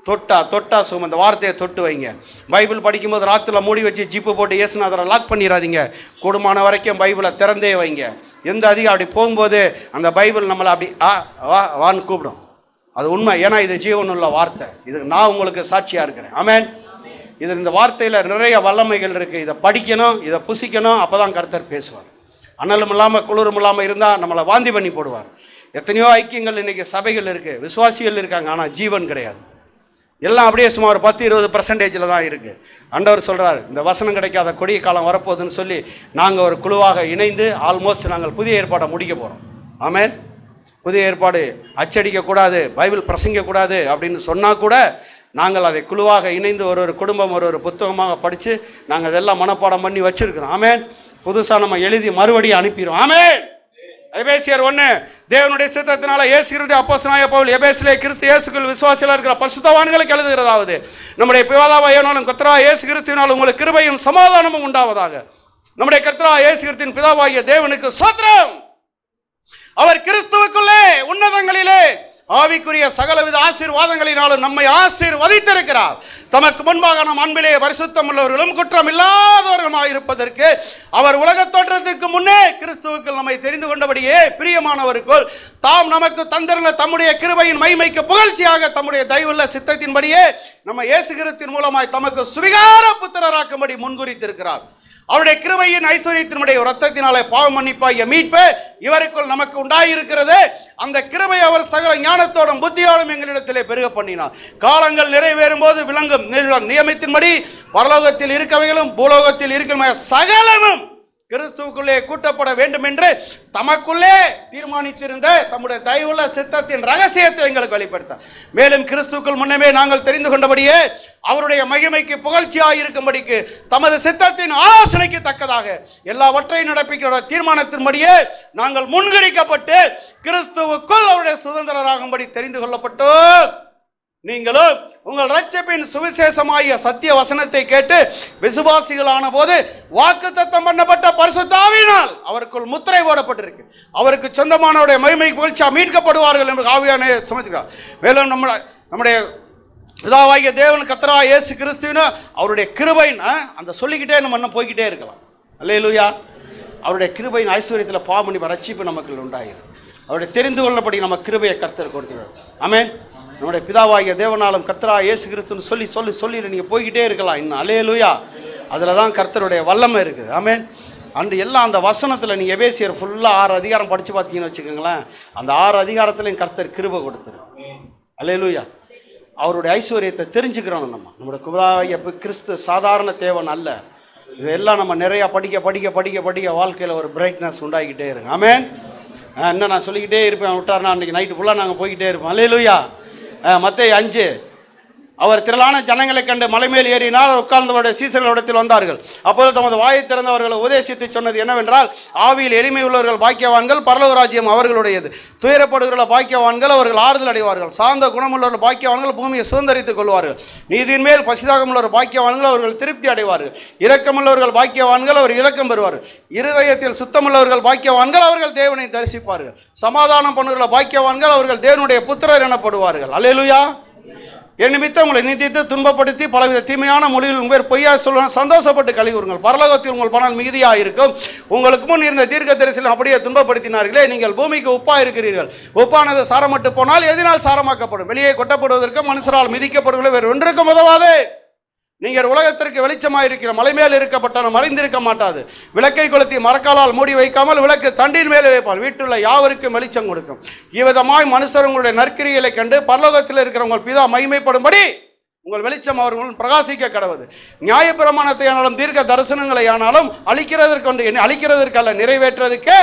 தொட்டா சும. இந்த வார்த்தையை தொட்டு வைங்க. பைபிள் படிக்கும்போது ராத்திரில மூடி வச்சு ஜிப்பு போட்டு இயேசுநாதரை லாக் பண்ணிடாதீங்க. கூடுமான வரைக்கும் பைபிளை திறந்தே வைங்க. எந்த அதிகம் அப்படி போகும்போது அந்த பைபிள் நம்மளை அப்படி வான்னு கூப்பிடும். அது உண்மை. ஏன்னா இது ஜீவனுள்ள வார்த்தை. இது நான் உங்களுக்கு சாட்சியாக இருக்கிறேன். ஆமென். இது இந்த வார்த்தையில் நிறைய வல்லமைகள் இருக்குது. இதை படிக்கணும், இதை புசிக்கணும். அப்போ தான் கர்த்தர் பேசுவார். அனலும் இல்லாமல் குளிரும் இல்லாமல் இருந்தால் நம்மளை வாந்தி பண்ணி போடுவார். எத்தனையோ ஐக்கியங்கள் இன்றைக்கி சபைகள் இருக்குது, விசுவாசிகள் இருக்காங்க, ஆனால் ஜீவன் கிடையாது. எல்லாம் அப்படியே சும்மா ஒரு 10-20% தான் இருக்குது. ஆண்டவர் சொல்கிறார், இந்த வசனம் கிடைக்காத கொடிய காலம் வரப்போகுதுன்னு சொல்லி நாங்கள் ஒரு குழுவாக இணைந்து ஆல்மோஸ்ட் நாங்கள் புதிய ஏற்பாடை முடிக்க போகிறோம். ஆமென். புதிய ஏற்பாடு அச்சடிக்கக்கூடாது, பைபிள் பிரசங்கக்கூடாது அப்படின்னு சொன்னால் கூட நாங்கள் அதை குழுவாக இணைந்து ஒரு குடும்பம் ஒரு புத்தகமாக படித்து நாங்கள் அதெல்லாம் மனப்பாடம் பண்ணி வச்சுருக்கிறோம். ஆமென். புதுசாக நம்ம எழுதி மறுபடியும் அனுப்பிடுவோம். ஆமென். எபேசியர் 1 தேவனுடைய சித்தத்தினால இயேசு கிறிஸ்துவின் அப்போஸ்தலனாகிய பவுல் எபேசிலே கிறிஸ்து இயேசுக்குள் விசுவாசிகளாக இருக்கிற பரிசுத்தவான்களுக்கு எழுதுகிறதாவது, நம்முடைய பிதாவாகிய கர்த்தராகிய இயேசு கிறிஸ்துவினால் உங்களுக்கு கிருபையும் சமாதானமும் உண்டாவதாக. நம்முடைய கர்த்தராகிய இயேசு கிறிஸ்துவின் பிதாவாகிய தேவனுக்கு ஸ்தோத்திரம். அவர் கிறிஸ்துவுக்குள்ளே உன்னதங்களிலே ஆவிக்குரிய சகலவித ஆசீர்வாதங்களினாலும் நம்மை ஆசீர்வதித்திருக்கிறார். தமக்கு முன்பாக நம் அன்பிலே பரிசுத்தம் உள்ளவர்களும் குற்றம் இல்லாதவர்களுமாய் இருப்பதற்கு அவர் உலகத் தோற்றத்திற்கு முன்னே கிறிஸ்துவுக்குள் நம்மை தெரிந்து கொண்டபடியே பிரியமானவருக்குள் தாம் நமக்கு தந்திருந்த தம்முடைய கிருபையின் மகிமைக்கு புகழ்ச்சியாக தம்முடைய தயவுள்ள சித்தத்தின்படியே நம்ம இயேசு கிறிஸ்துவின் மூலமாய் தமக்கு சுவிகார புத்திரராக்கும்படி முன்குறித்திருக்கிறார். அவருடைய கிருபையின் ஐஸ்வர்யத்தினுடைய இரத்தத்தினாலே பாவ மன்னிப்பாகிய மீட்பு இவருக்குள் நமக்கு உண்டாயிருக்கிறது. அந்த கிருபை அவர் சகல ஞானத்தோடும் புத்தியோடும் எங்களிடத்திலே பெருக பண்ணினார். காலங்கள் நிறைவேறும் போது விளங்கும் நியமத்தின்படி பரலோகத்தில் இருக்கவைகளும் பூலோகத்தில் இருக்கிற சகலமும் கிறிஸ்துவுக்குள்ளே கூட்டப்பட வேண்டும் என்று தமக்குள்ளே தீர்மானித்திருந்த தம்முடைய தயவுள்ள சித்தத்தின் ரகசியத்தை எங்களுக்கு வெளிப்படுத்தார். மேலும் கிறிஸ்துவுக்குள் முன்னமே நாங்கள் தெரிந்து கொண்டபடியே அவருடைய மகிமைக்கு புகழ்ச்சியாக இருக்கும்படிக்கு தமது சித்தத்தின் ஆலோசனைக்கு தக்கதாக எல்லாவற்றையும் நடப்பிக்கிற தீர்மானத்தின்படியே நாங்கள் முன்கரிக்கப்பட்டு கிறிஸ்துவுக்குள் அவருடைய சுதந்திரராகும்படி தெரிந்து கொள்ளப்பட்டோம். நீங்களும் உங்கள் இரட்சிப்பின் சுவிசேஷமாகிய சத்திய வசனத்தை கேட்டு விசுவாசிகளான போது வாக்குத்தத்தம் பண்ணப்பட்ட பரிசுத்த ஆவியினால் அவருக்குள் முத்திரை போடப்பட்டிருக்கு. அவருக்கு சொந்தமானவருடைய மகிமை புகழ்ச்சியா மீட்கப்படுவார்கள் என்று ஆவியானே சுமத்துகிறார். மேலும் நம்முடைய பிதாவாகிய தேவன் கர்த்தராகிய இயேசு கிறிஸ்துவின் அவருடைய கிருபையின் அந்த சொல்லிக்கிட்டே நம்ம இன்னும் போய்கிட்டே இருக்கலாம். அல்லேலூயா. அவருடைய கிருபையின் ஐஸ்வர்யத்தில் பாவமணி ரட்சிப்பு நமக்கு உண்டாயிருக்கு. அவருடைய தெரிந்து கொள்ளப்படி நம்ம கிருபையை கர்த்தர் கொடுக்கிறார். ஆமென். நம்முடைய பிதாவாகிய தேவனாலும் கர்த்தராகிய இயேசு கிறிஸ்துன்னு சொல்லி நீங்கள் போய்கிட்டே இருக்கலாம் இன்னும். அல்லேலூயா. அதில் தான் கர்த்தருடைய வல்லமை இருக்குது. ஆமென். அன்று எல்லாம் அந்த வசனத்தில் நீங்கள் எபேசியர் ஃபுல்லாக 6 அதிகாரம் படித்து பார்த்தீங்கன்னு வச்சுக்கோங்களேன். அந்த 6 அதிகாரத்துலையும் கர்த்தர் கிருபை கொடுத்துரு. அல்லேலூயா. அவருடைய ஐஸ்வர்யத்தை தெரிஞ்சுக்கிறோம். நம்முடைய பிதாவாகிய கிறிஸ்து சாதாரண தேவன் அல்ல. இதெல்லாம் நம்ம நிறையா படிக்க வாழ்க்கையில் ஒரு பிரைட்னஸ் உண்டாகிக்கிட்டே இருக்கு. ஆமென். இன்னும் நான் சொல்லிக்கிட்டே இருப்பேன். விட்டார்னா அன்றைக்கி நைட்டு ஃபுல்லாக நாங்கள் போய்கிட்டே இருப்போம். அல்லேலூயா. மத்தேயு 5 அவர் திரளான ஜனங்களை கண்டு மலைமேல் ஏறினால் உட்கார்ந்தவருடைய சீசர்களிடத்தில் வந்தார்கள். அப்போது தமது வாயை திறந்தவர்களை உபதேசித்து சொன்னது என்னவென்றால், ஆவியில் எளிமை உள்ளவர்கள் பாக்கியவான்கள், பரலோக ராஜ்யம் அவர்களுடையது. துயரப்படுகிற பாக்கியவான்கள், அவர்கள் ஆறுதல் அடைவார்கள். சார்ந்த குணமுள்ளவர்கள் பாக்கியவான்கள், பூமியை சுதந்தரித்துக் கொள்வார்கள். நீதியின் மேல் பசிதாகம் உள்ளவர் பாக்கியவான்கள், அவர்கள் திருப்தி அடைவார்கள். இரக்கமுள்ளவர்கள் பாக்கியவான்கள், அவர் இரக்கம் பெறுவார்கள். இருதயத்தில் சுத்தமுள்ளவர்கள் பாக்கியவான்கள், அவர்கள் தேவனை தரிசிப்பார்கள். சமாதானம் பண்ணுகிற பாக்கியவான்கள், அவர்கள் தேவனுடைய புத்திரர் எனப்படுவார்கள். அல்லேலூயா. என் நிமித்தம் உங்களை நிந்தித்து துன்பப்படுத்தி பலவித தீமையான மொழியில் உங்கள் பொய்யா சொல்ல சந்தோஷப்பட்டு கழிவுறுங்கள். பரலோகத்தில் உங்கள் பணம் மிகுதியாக இருக்கும். உங்களுக்கு முன் இருந்த தீர்க்க தரிசனம் அப்படியே துன்பப்படுத்தினார்களே. நீங்கள் பூமிக்கு உப்பா இருக்கிறீர்கள். உப்பானது சாரமட்டு போனால் எதனால் சாரமாக்கப்படும்? வெளியே கொட்டப்படுவதற்கு மனுஷரால் மிதிக்கப்படுவதில்லை, வேறு ஒன்றுக்கும் உதவாது. நீங்கள் உலகத்திற்கு வெளிச்சமாயிருக்கிற மலை மேல் இருக்கப்பட்டாலும் மறைந்திருக்க மாட்டாது. விளக்கை கொளுத்தி மரக்காலால் மூடி வைக்காமல் விளக்கு தண்டின் மேலே வைப்பால் வீட்டுள்ள யாவருக்கும் வெளிச்சம் கொடுக்கும். இவ்விதமாய் மனுஷர் உங்களுடைய நற்கிரிகளை கண்டு பரலோகத்தில் இருக்கிற உங்கள் பிதா மகிமைப்படும்படி உங்கள் வெளிச்சம் அவர்களும் பிரகாசிக்க கடவுது. நியாயப்பிரமாணத்தை ஆனாலும் தீர்க்க தரிசனங்களை ஆனாலும் அழிக்கிறதற்கல்ல நிறைவேற்றுறதுக்கே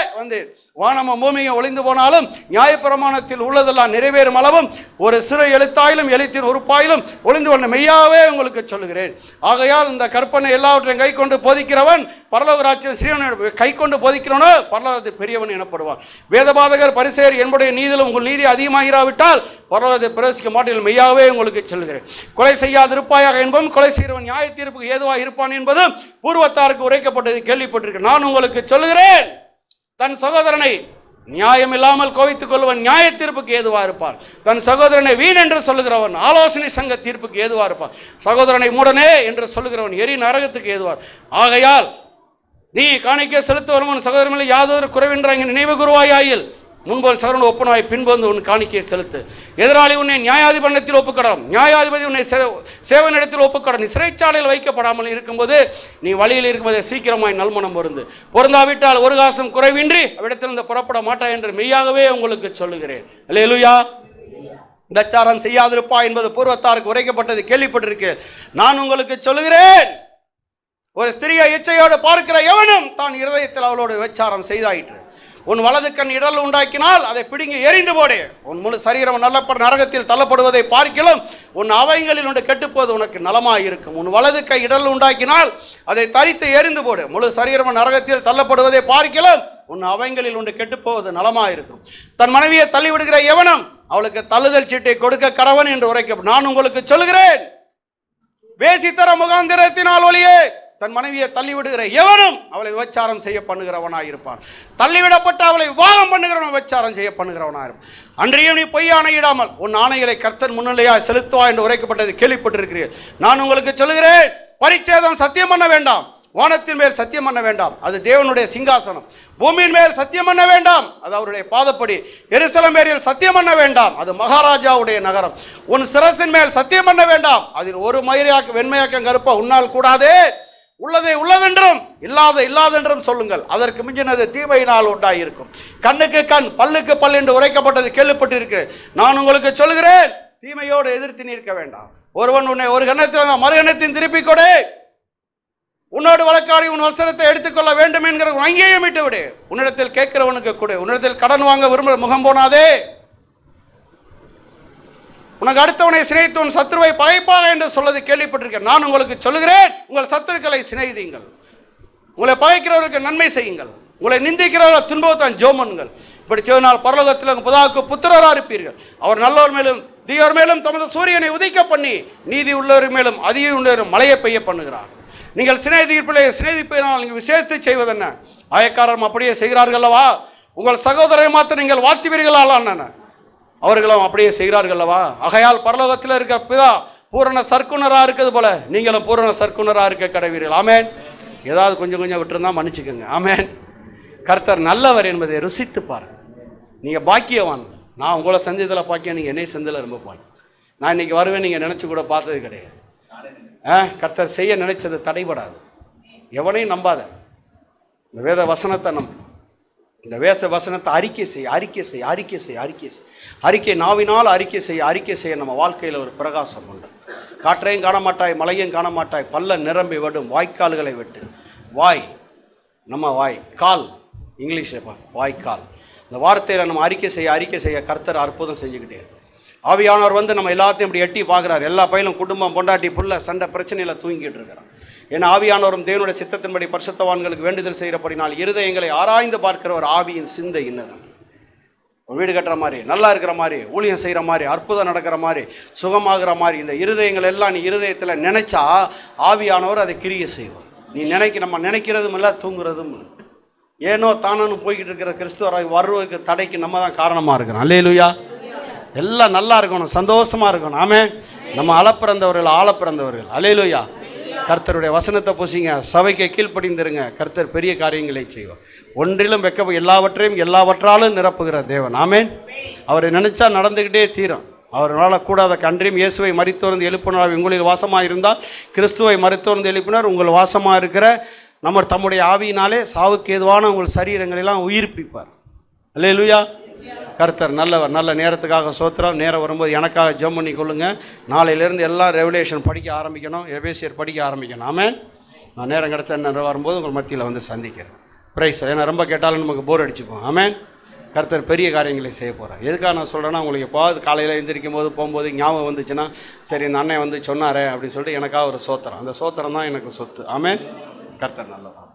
வானமும் பூமியும் ஒளிந்து போனாலும் நியாயப்பிரமாணத்தில் உள்ளதெல்லாம் நிறைவேறும் அளவும் ஒரு சிறு எழுத்தாயிலும் எழுத்தின் உறுப்பாயிலும் ஒளிந்து கொண்ட மெய்யாவே உங்களுக்கு சொல்லுகிறேன். ஆகையால் இந்த கற்பனை எல்லாவற்றையும் கை கொண்டு போதிக்கிறவன் பரலோக ராஜ்யம் ஸ்ரீவன் கை கொண்டு போதிக்கிறவனோ பரலோகத்தில் பெரியவன் எனப்படுவான். வேதபாதகர் பரிசேயர் என்னுடைய நீதியில் உங்கள் நீதி அதிகமாகிறாவிட்டால் பரலோகத்தை பிரவேசிக்க மாட்டீர்கள். மெய்யாவே உங்களுக்கு சொல்லுகிறேன். கொலை செய்யாதிருப்பாயாக என்பதும் கொலை செய்கிறவன் நியாய தீர்ப்புக்கு ஏதுவாக இருப்பான் என்பதும் பூர்வத்தாருக்கு உரைக்கப்பட்டது கேள்விப்பட்டிருக்கிறேன். நான் உங்களுக்கு சொல்லுகிறேன், தன் சகோதரனை நியாயம் இல்லாமல் கோவித்துக் கொள்வன் நியாய தீர்ப்புக்கு ஏதுவா இருப்பான். தன் சகோதரனை வீண் என்று சொல்லுகிறவன் ஆலோசனை சங்க தீர்ப்புக்கு ஏதுவா இருப்பான். சகோதரனை மூடனே என்று சொல்லுகிறவன் எரி நரகத்துக்கு ஏதுவார். ஆகையால் நீ காணிக்கை செலுத்த வருவன் சகோதரனில் யாதொரு குறைவின்றாங்க நினைவு குருவாயாயில் முன்போல் சகோதரன் ஒப்பனாய் பின்பு வந்து உன் காணிக்கையை செலுத்து. எதிராளி உன்னை நியாயாதிபதியில் ஒப்புக்கடம், நியாயாதிபதி உன்னை சேவனிடத்தில் ஒப்புக்கடம். நீ சிறைச்சாலையில் வைக்கப்படாமல் இருக்கும்போது நீ வழியில் இருக்கும்போது சீக்கிரமாய் நல்மணம் பொருந்தாவிட்டால் ஒரு காசும் குறைவின்றி அவ்விடத்திலிருந்து புறப்பட மாட்டாய் என்று மெய்யாகவே உங்களுக்கு சொல்லுகிறேன். அல்லேலூயா. விபச்சாரம் செய்யாதிருப்பா என்பது பூர்வத்தாருக்கு உரைக்கப்பட்டது கேள்விப்பட்டிருக்கு. நான் உங்களுக்கு சொல்லுகிறேன், ஒரு ஸ்திரியை இச்சையோடு பார்க்கிற எவனும் தான் இருதயத்தில் அவளோடு விபச்சாரம் செய்தாயிற்று. உன் வலது கண் இடல் உண்டாக்கினால் அதை பிடுங்கி எரிந்து போடு. உன் முழு சரீரம் நல்ல நரகத்தில் தள்ளப்படுவதை பார்க்கிலும் உன் அவைகளில் ஒன்று கெட்டுப்போது உனக்கு நலமாக இருக்கும். உன் வலது கை இடல் உண்டாக்கினால் அதை தரித்து எரிந்து போடு. முழு சரீரம் நரகத்தில் தள்ளப்படுவதை பார்க்கிலும் உன் அவைகளில் ஒன்று கெட்டுப்போவது நலமாக இருக்கும். தன் மனைவியை தள்ளிவிடுகிற எவனும் அவளுக்கு தள்ளுதல் சீட்டை கொடுக்க கடவன் என்று உரைக்கப்படும். நான் உங்களுக்கு சொல்லுகிறேன், வேசித்தர முகாந்திரத்தினால் ஒளியே தன் மனைவியை தள்ளிவிடுகிற எவனும் அவளை விபச்சாரம் செய்ய பண்ணுகிறவனாயிருப்பான். தள்ளிவிடப்பட்ட அவளை விவாகம் பண்ணுகிறவன் விபச்சாரம் செய்ய பண்ணுகிறவனாயிருப்பான். அன்றையும் நீ பொய் ஆணையிடாமல் உன் ஆணைகளை கர்த்தர் முன்னிலையாய் செலுத்துவா என்று உரைக்கப்பட்டது கேள்விப்பட்டிருக்கிறீர்கள். நான் உங்களுக்கு சொல்கிறேன், பரிச்சேதம் சத்தியம் பண்ண வேண்டாம். வானத்தின் மேல் சத்தியம் பண்ண வேண்டாம், அது தேவனுடைய சிங்காசனம். பூமியின் மேல் சத்தியம் பண்ண வேண்டாம், அது அவருடைய பாதப்படி. எருசலேம் பேரில் சத்தியம் பண்ண வேண்டாம், அது மகாராஜாவுடைய நகரம். உன் சிரசின் மேல் சத்தியம் பண்ண வேண்டாம், அதில் ஒரு மயிராக்க வெண்மையாக்கம் கருப்பா உன்னால் கூடாதே. உள்ளதை உள்ளதென்றும் இல்லாத இல்லாதென்றும் சொல்லுங்கள், அதற்கு மிஞ்சினது தீமையினால் உண்டாயிருக்கும். கண்ணுக்கு கண் பல்லுக்கு பல் என்று உரைக்கப்பட்டது கேள்விப்பட்டிருக்கிறேன். நான் உங்களுக்கு சொல்கிறேன், தீமையோடு எதிர்த்து நிற்க வேண்டாம். ஒருவன் உன்னை ஒரு கன்னத்தில் மறு கன்னத்தின் திருப்பிக் கொடு, உன்னோடு வழக்காடி உன் வஸ்திரத்தை எடுத்துக்கொள்ள வேண்டும் என்கிற அங்கேயும் விட்டு விடு. உன்னிடத்தில் கேட்கிறவனுக்கு கொடு, உன்னிடத்தில் கடன் வாங்க விரும்ப முகம் போனாதே. உனக்கு அடுத்தவனை சினைத்து உன் சத்துருவை பகைப்பாக என்று சொல்வது கேள்விப்பட்டிருக்கேன். நான் உங்களுக்கு சொல்லுகிறேன், உங்கள் சத்துருக்களை சினைதீங்கள், உங்களை பகைக்கிறவர்களுக்கு நன்மை செய்யுங்கள், உங்களை நிந்திக்கிறவர்கள் துன்பத்தான் ஜோமன்கள். இப்படி செய்வனால் பரலோகத்தில் புதாவுக்கு புத்திரராக இருப்பீர்கள். அவர் நல்லோர் மேலும் தீயோர் மேலும் தமது சூரியனை உதிக்க பண்ணி நீதி உள்ளவர் மேலும் அதிக உள்ளவரும் மழையை பெய்ய பண்ணுகிறார். நீங்கள் சிநேகிப்பிலே சிநேகிப்பினால் நீங்கள் விசேஷத்தை செய்வதென்ன? ஆயக்காரரும் அப்படியே செய்கிறார்கள் அல்லவா? உங்கள் சகோதரரை மாத்திரம் நீங்கள் வாழ்த்துவீர்களான அவர்களும் அப்படியே செய்கிறார்கள் அல்லவா? ஆகையால் பரலோகத்தில் இருக்கிற பிதா பூரண சர்க்குனராக இருக்கிறது போல நீங்களும் பூரண சர்க்குனராக இருக்க கடவீர்கள். ஆமேன். ஏதாவது கொஞ்சம் கொஞ்சம் விட்டுருந்தா மன்னிச்சுக்கோங்க. ஆமேன். கர்த்தர் நல்லவர் என்பதை ருசித்து பாருங்க. நீங்கள் பாக்கியவான். நான் உங்களை சந்தியதில் பாக்கியம், நீங்கள் என்னை சந்தியில் ரொம்ப பாக்கியம். நான் இன்னைக்கு வருவேன் நீங்கள் நினச்சி கூட பார்த்தது கிடையாது. கர்த்தர் செய்ய நினைச்சது தடைபடாது. எவனையும் நம்பாத. இந்த வேத வசனத்தை இந்த வேத வசனத்தை அறிக்கை செய்ய அறிக்கை செய்ய அறிக்கை செய்ய அறிக்கை செய்ய அறிக்கை நாவினால் அறிக்கை செய்ய நம்ம வாழ்க்கையில் ஒரு பிரகாசம் உண்டு. காற்றையும் காண மாட்டாய், மலையும் காண மாட்டாய், பல்ல நிரம்பி விடும் வாய்க்கால்களை விட்டு. வாய் நம்ம வாய், கால் இங்கிலீஷில் வாய்க்கால். இந்த வார்த்தையில் நம்ம அறிக்கை செய்ய கர்த்தர் அற்புதம் செஞ்சுக்கிட்டே. ஆவியானவர் வந்து நம்ம எல்லாத்தையும் இப்படி எட்டி பார்க்குறாரு. எல்லா பயிலும் குடும்பம் பொண்டாட்டி புள்ள சண்டை பிரச்சனையில் தூங்கிட்டு இருக்கிறான். ஏன்னா ஆவியானவரும் தேவனுடைய சித்தத்தின்படி பரிசுத்தவான்களுக்கு வேண்டுதல் செய்கிறபடினால் இருதயங்களை ஆராய்ந்து பார்க்கிற ஒரு ஆவியின் சிந்தை இன்னதான். ஒரு வீடு கட்டுற மாதிரி, நல்லா இருக்கிற மாதிரி, ஊழியம் செய்கிற மாதிரி, அற்புதம் நடக்கிற மாதிரி, சுகமாகிற மாதிரி இந்த இருதயங்கள் எல்லாம் நீ இருதயத்தில் நினைச்சா ஆவியானவர் அதை கிரிய செய்வார். நீ நம்ம நினைக்கிறதும் இல்லை, தூங்குறதும் இல்லை. ஏனோ தானோன்னு போய்கிட்டு இருக்கிற கிறிஸ்துவராய் வருவதற்கு தடைக்கு நம்ம தான் காரணமாக இருக்கிறோம். அல்லேலூயா. எல்லாம் நல்லா இருக்கணும், சந்தோஷமா இருக்கணும். ஆமென். நம்ம அளப்பிறந்தவர்கள் ஆளப்பிறந்தவர்கள். அல்லேலூயா. கர்த்தருடைய வசனத்தை பூசிங்க, சபைக்கு கீழ்ப்படிந்திருங்க, கர்த்தர் பெரிய காரியங்களை செய்வார். ஒன்றிலும் எல்லாவற்றையும் எல்லாவற்றாலும் நிரப்புகிற தேவன். ஆமென். அவரை நினைச்சா நடந்துக்கிட்டே தீரும். அவரால் கூடாத கன்றியும் இயேசுவை மரித்தோர்ந்து எழுப்பினார் உங்களில் வாசமாக இருந்தால் கிறிஸ்துவை மரித்தோர்ந்து எழுப்பினார் உங்கள் வாசமாக இருக்கிற நம்ம தம்முடைய ஆவியினாலே சாவுக்கு ஏதுவான உங்கள் சரீரங்களெல்லாம் உயிர்ப்பிப்பார். அல்லேலூயா. கர்த்தர் நல்லவர். நல்ல நேரத்துக்காக சோத்திரம். நேரம் வரும்போது எனக்காக ஜெபம் பண்ணி கொள்ளுங்க. நாளையிலேருந்து எல்லாம் ரெவலேஷன் படிக்க ஆரம்பிக்கணும், எபேசியர் படிக்க ஆரம்பிக்கணும். ஆமென். நான் நேரம் கிடச்சா வரும்போது உங்கள் மத்தியில் வந்து சந்திக்கிறேன். ப்ரைஸ். ஏன்னா ரொம்ப கேட்டாலும் நமக்கு போர் அடிச்சுப்போம். ஆமென். கர்த்தர் பெரிய காரியங்களை செய்ய போகிறார். எதுக்காக நான் சொல்கிறேன்னா, உங்களுக்கு எப்பாவது காலையில் எழுந்திரிக்கும் போது போகும்போது ஞாபகம் வந்துச்சுன்னா, சரி இந்த அண்ணன் வந்து சொன்னாரே அப்படின்னு சொல்லிட்டு எனக்காக ஒரு சோத்திரம். அந்த சோத்திரம் தான் எனக்கு சொத்து. ஆமென். கர்த்தர் நல்லதான்.